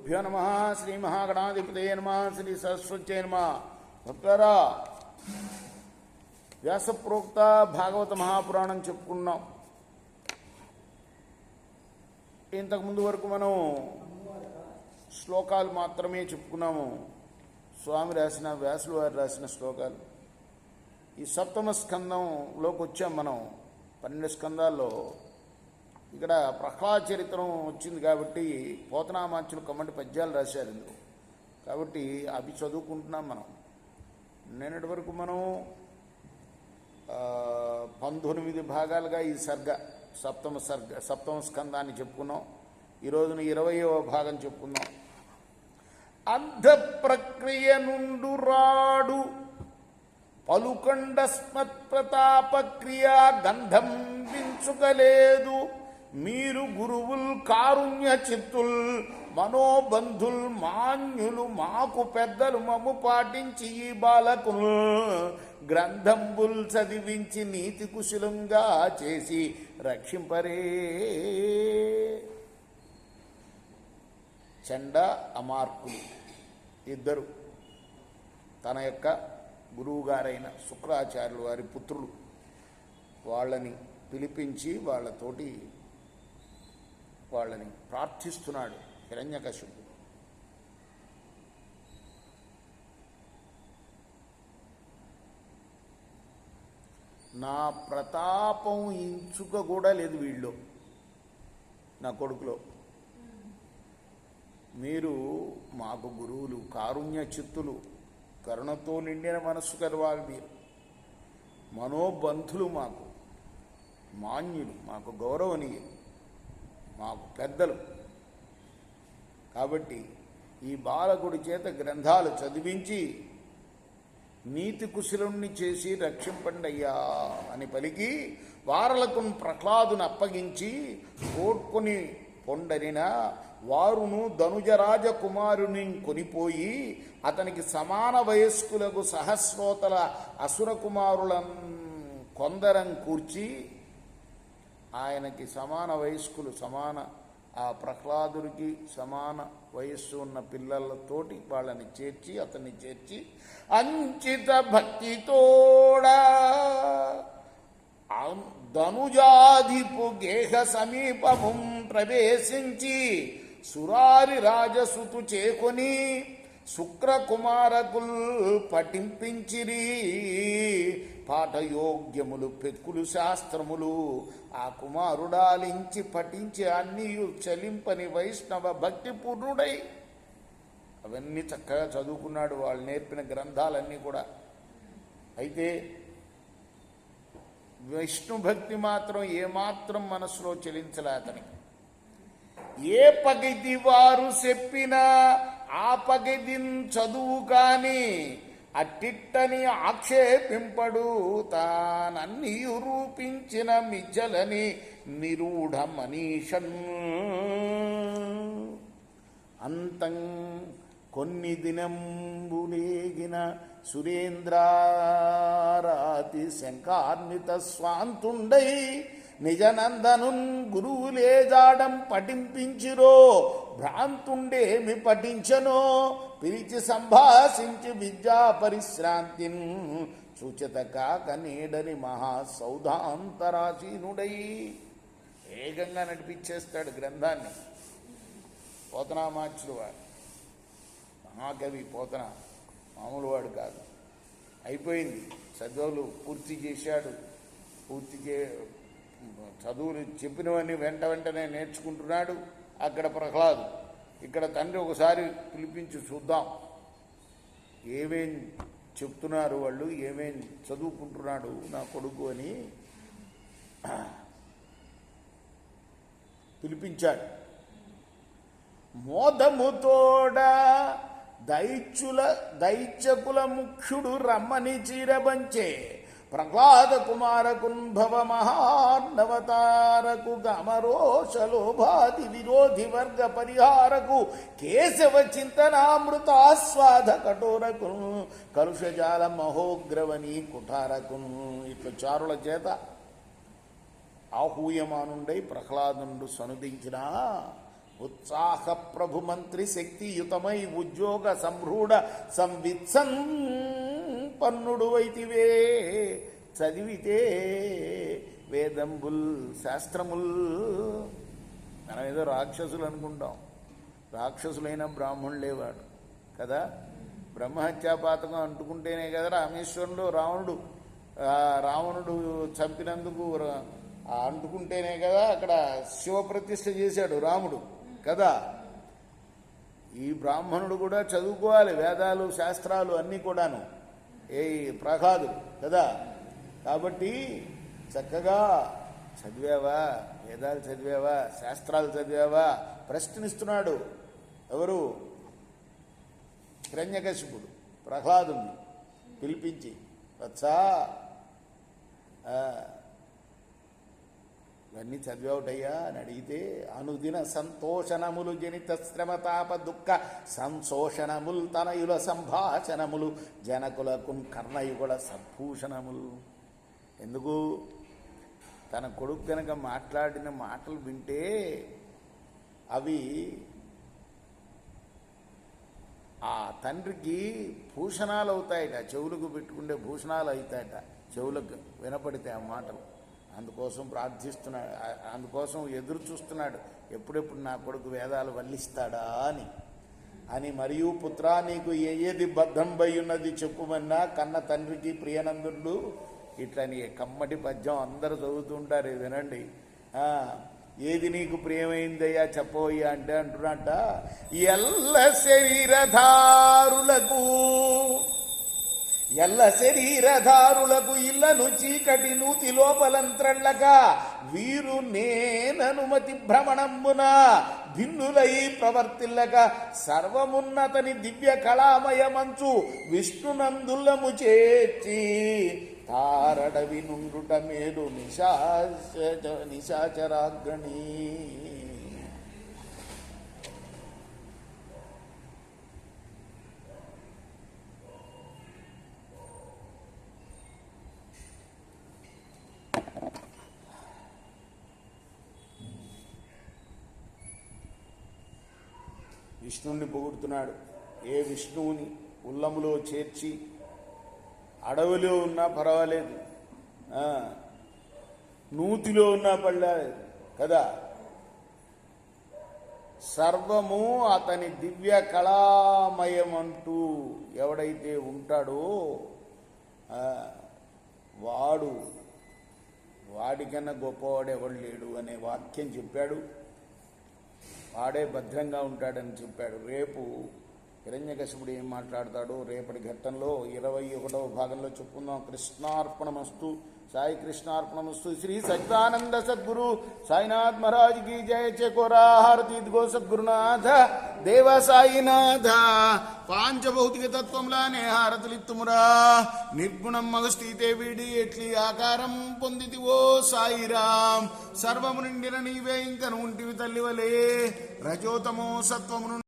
గురుభ్యో నమ. శ్రీ మహాగణాధిపతయే నమ. శ్రీ సరస్వత్యై నమ. భక్తులారా, వ్యాసప్రోక్త భాగవత మహాపురాణం చెప్పుకున్నాం. ఇంతకుముందు వరకు మనం శ్లోకాలు మాత్రమే చెప్పుకున్నాము. స్వామి రాసిన, వ్యాసులు వారు రాసిన శ్లోకాలు. ఈ సప్తమ స్కందంలోకి వచ్చాం మనం. 12 స్కందాల్లో ఇక్కడ ప్రహ్లాద చరిత్రం వచ్చింది కాబట్టి పోతనామాచ్యులు కమ్మటి పద్యాలు రాశారు ఇందులో. కాబట్టి అవి చదువుకుంటున్నాం మనం. నిన్నటి వరకు మనం 19 భాగాలుగా ఈ సప్తమ స్కందాన్ని చెప్పుకున్నాం. ఈరోజున 20వ భాగం చెప్పుకున్నాం. అర్ధ ప్రక్రియ నుండు రాడు పలుకండస్మత్ ప్రతాపక్రియ గంధం వించుకలేదు. మీరు గురువుల్ కారుణ్య చిత్తుల్ మనోబంధుల్ మాన్యులు మాకు పెద్దలు మమ్ము పాటించి ఈ బాలకును గ్రంథంబుల్ చదివించి నీతి కుశలంగా చేసి రక్షింపరే. చండ అమార్కులు ఇద్దరు తన యొక్క గురువుగారైన శుక్రాచార్యులు వారి పుత్రులు. వాళ్ళని పిలిపించి వాళ్ళని ప్రార్థిస్తున్నాడు హిరణ్యకశిపుడు. నా ప్రతాపం ఇంచుక కూడా లేదు వీళ్ళు, నా కొడుకులో. మీరు మాకు గురువులు, కారుణ్య చిత్తులు, కరుణతో నిండిన మనస్సు కలవాలి. మీరు మనోబంధులు, మాకు మాన్యులు, మాకు గౌరవనీయులు, మాకు పెద్దలు. కాబట్టి ఈ బాలకుడి చేత గ్రంథాలు చదివించి నీతి కుశలుణ్ణి చేసి రక్షింపండి అయ్యా అని పలికి వారలకు ప్రహ్లాదును అప్పగించి కోడ్కొని పొండరిన వారును ధనుజరాజ కుమారుని కొనిపోయి అతనికి సమాన వయస్కులకు సహస్రోతల అసుర కుమారులను కొందరం కూర్చి, ఆయనకి సమాన వయస్కులు, ఆ ప్రహ్లాదుడికి సమాన వయస్సు ఉన్న పిల్లలతోటి అతన్ని చేర్చి అంచిత భక్తితోడా ధనుజాధిపు గేహ సమీపము ప్రవేశించి సురారి రాజసుతు చేకొని శుక్రకుమారకుల్ పఠింపించిరి. పాఠయోగ్యములు పెక్కులు శాస్త్రములు ఆ కుమారుడాలించి పఠించి అన్నీయు చలింపని వైష్ణవ భక్తి పూర్ణుడై అవన్నీ చక్కగా చదువుకున్నాడు, వాళ్ళు నేర్పిన గ్రంథాలన్నీ కూడా. అయితే విష్ణు భక్తి మాత్రం ఏమాత్రం మనసులో చెలించలే అతనికి. ఏ పగిది వారు చెప్పినా ఆ పగిదిన్ చదువు కాని అట్టిట్టని ఆక్షేపింపడు. తానన్నీ రూపించిన మిజ్జలని నిరూఢ మనీషన్. అంతం కొన్ని దినంబులేగిన సురేంద్రారాతి శంకాన్విత స్వాంతుండై నిజనందనున్ గురువులేజాడం పఠింపించిరో. భ్రాంతుండేమి పఠించనో పిలిచి సంభాషించి విద్యా పరిశ్రాంతిన్ సూచత కాక నేడని మహాసౌధాంతరాసీనుడై వేగంగా నడిపించేస్తాడు గ్రంథాన్ని. పోతనామాచ్యులు వాడు మహాకవి. పోతన మామూలు వాడు కాదు. అయిపోయింది, చదువులు పూర్తి చేశాడు. చదువులు చెప్పినవన్నీ వెంటనే నేర్చుకుంటున్నాడు. అక్కడ ప్రహ్లాదు, ఇక్కడ తండ్రి ఒకసారి పిలిపించి చూద్దాం ఏమేం చెప్తున్నారు వాళ్ళు, ఏమేం చదువుకుంటున్నాడు నా కొడుకు అని పిలిపించాడు. మోదముతోడ దైత్యకుల ముఖ్యుడు రమ్మని చీరబంచే ప్రహ్లాద కుమారకున్ భవ మహాన్నవతారకు గమరోషలోభాది విరోధి వర్గ పరిహారకు కేశవ చింతనామృతాస్వాద కఠోరకు కలుషజాల మహోగ్రవని కుఠారకు. ఇట్లా చారుల చేత ఆహూయమానుండై ప్రహ్లాదుండు సనుదించిన ఉత్సాహ ప్రభు మంత్రి శక్తియుతమై ఉద్యోగ సంరూఢ సంవిత్సన్ పన్నుడు వైతివే చదివితే వేదంబుల్ శాస్త్రముల్. మనం ఏదో రాక్షసులు అనుకుంటాం, రాక్షసులైన బ్రాహ్మణులేవాడు కదా. బ్రహ్మహత్యాపాతకం అంటుకుంటేనే కదా రామేశ్వరంలో రావణుడు చంపినందుకు అంటుకుంటేనే కదా అక్కడ శివప్రతిష్ఠ చేశాడు రాముడు కదా. ఈ బ్రాహ్మణుడు కూడా చదువుకోవాలి, వేదాలు శాస్త్రాలు అన్నీ కూడాను, ఏ ప్రహ్లాదుడు కదా. కాబట్టి చక్కగా చదివావా, వేదాలు చదివావా, శాస్త్రాలు చదివావా ప్రశ్నిస్తున్నాడు. ఎవరు? హిరణ్యకశిపుడు ప్రహ్లాదుని పిలిపించి, వత్సా ఇవన్నీ చదివావుటయ్యా అని అడిగితే, అనుదిన సంతోషణములు జనిత శ్రమతాప దుఃఖ సంశోషణములు తనయుల సంభాషణములు జనకులకు కర్ణయుగుల సద్భూషణములు. ఎందుకు? తన కొడుకు కనుక మాట్లాడిన మాటలు వింటే అవి ఆ తండ్రికి భూషణాలు అవుతాయట, చెవులకు పెట్టుకుంటే భూషణాలు అవుతాయట, చెవులకు వినపడితే ఆ మాటలు. అందుకోసం ప్రార్థిస్తున్నాడు, అందుకోసం ఎదురు చూస్తున్నాడు, ఎప్పుడెప్పుడు నా కొడుకు వేదాలు వల్లిస్తాడా అని. మరియు పుత్రా, నీకు ఏది బద్ధంపై ఉన్నది చెప్పుమన్నా కన్న తండ్రికి ప్రియనందుడు. ఇట్లని కమ్మటి పద్యం అందరూ చదువుతుంటారు, వినండి. ఏది నీకు ప్రియమైందయ్యా చెప్పవయ్యా అంటే అంటున్నట్ట, ఎల్ల శరీరధారులకు ఇళ్లను చీకటి నూతి లోపలంత్రళ్ళక వీరు నేననుమతి భ్రమణంబున భిన్నులై ప్రవర్తిల్లక సర్వమున్నతని దివ్య కళామయమంచు విష్ణునందుల్లము చేర్చి తారడవి నుండుట మేలు నిశాచరాగ్రణి. విష్ణువుని పొగుడుతున్నాడు. ఏ విష్ణువుని ఉల్లములో చేర్చి అడవిలో ఉన్నా పర్వాలేదు, నూతిలో ఉన్నా పర్వాలేదు కదా. సర్వము అతని దివ్య కళామయమంటూ ఎవడైతే ఉంటాడో వాడికన్నా గొప్పవాడు ఎవడు లేడు అనే వాక్యం చెప్పాడు. వాడే భద్రంగా ఉంటాడని చెప్పాడు. రేపు హిరణ్యకశిపుడు ఏం మాట్లాడతాడో రేపటి ఘట్టంలో 21వ భాగంలో చెప్పుకుందాం. కృష్ణార్పణమస్తు. సాయి కృష్ణార్పణమస్తు. శ్రీ సచ్చిదానంద సద్గురు సాయినాథ్ మహారాజ్ की जय। चकोरा हारती गो सद्गुरुनाथ देव साईनाथ पांचभौतिक तत्वंलाने हारतलित्तुमुरा निर्गुणं मगस्थिते వీడి ఎట్లి ఆకారం పొందితివో సాయిరాం సర్వము నిండిన నీవే ఇంకను ఉంటివి తల్లివలే రజోతమో సత్వమును